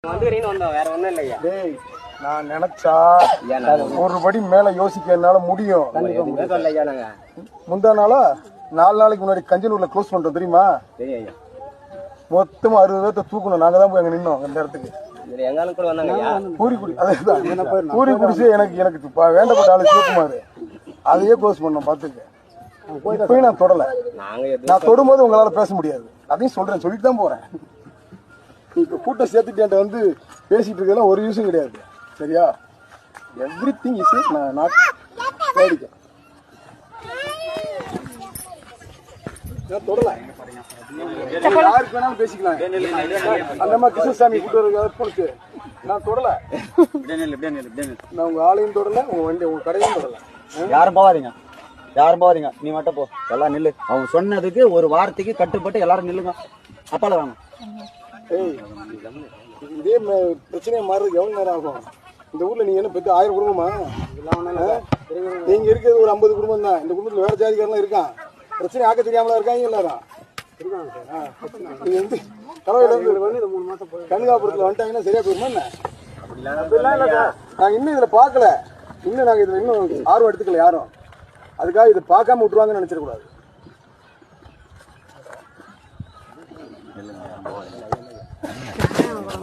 வேற ஒண்ணும் இல்லையா? டேய், நான் நினைச்சா ஒரு படி மேல யோசிக்க என்னால முடியும். முந்தா நாளா 4 நாளைக்கு முன்னாடி கஞ்சனூர்ல க்ளோஸ் பண்றோம் தெரியுமா? மொத்தமா 60 பேர்த்த தூக்கணும். நாங்க தான் போய் அங்க நின்னோம் அந்த இடத்துக்கு. பூரி குடிச்சு எனக்கு வேண்டப்பட்ட ஆளு சிவகுமார், அதையே க்ளோஸ் பண்ணோம். பாத்துக்க, இப்பயும் நான் தொடல. நான் தொடும்போது உங்களால பேச முடியாது. அதையும் சொல்றேன், சொல்லிட்டு தான் போறேன். இப்ப கூட்டம் சேர்த்துட்டு வந்து பேசிட்டு இருக்கலாம் ஒரு யூஸும் கிடையாது. சரியா? எவ்ரி திங் இஸ் நாட் வேடிக்கை. தொடல யாருக்கு வேணாலும் பேசிக்கலாம். அந்த மாதிரி கிருஷ்ணசாமி கூட்டு நான் தொடல. நான் உங்க ஆளையும் தொடல, உங்க வண்டி உங்க கடையும் தொடல. யாரும் போவாதீங்க, நீ மட்டும் போ. எல்லாம் நில்லு. அவங்க சொன்னதுக்கு ஒரு வார்த்தைக்கு கட்டுப்பட்டு எல்லாரும் நில்லுங்க. அப்பால வாங்க. இதே பிரச்சனையை மாறுறதுக்கு எவ்வளவு நேரம் ஆகும்? இந்த ஊர்ல நீங்க என்ன பெற்று 1000 குடும்பமா? நீங்க இருக்கிறது ஒரு 50 குடும்பம் தான். இந்த குடும்பத்துல வேற ஜாதிக்காரெல்லாம் இருக்கான். பிரச்சனை ஆக்க தெரியாமலா இருக்காங்க எல்லாரும். நீங்க வந்து தலைவயில இருந்து 3 மாசம் கண்காபுரத்துல வந்துட்டாங்கன்னா சரியா போயிருமா என்ன? நாங்க இன்னும் இதுல பாக்கல. இன்னும் நாங்க இதுல இன்னும் ஆர்வம் எடுத்துக்கல யாரும். அதுக்காக இதை பார்க்காம விட்டுருவாங்கன்னு நினைச்சிடக்கூடாது.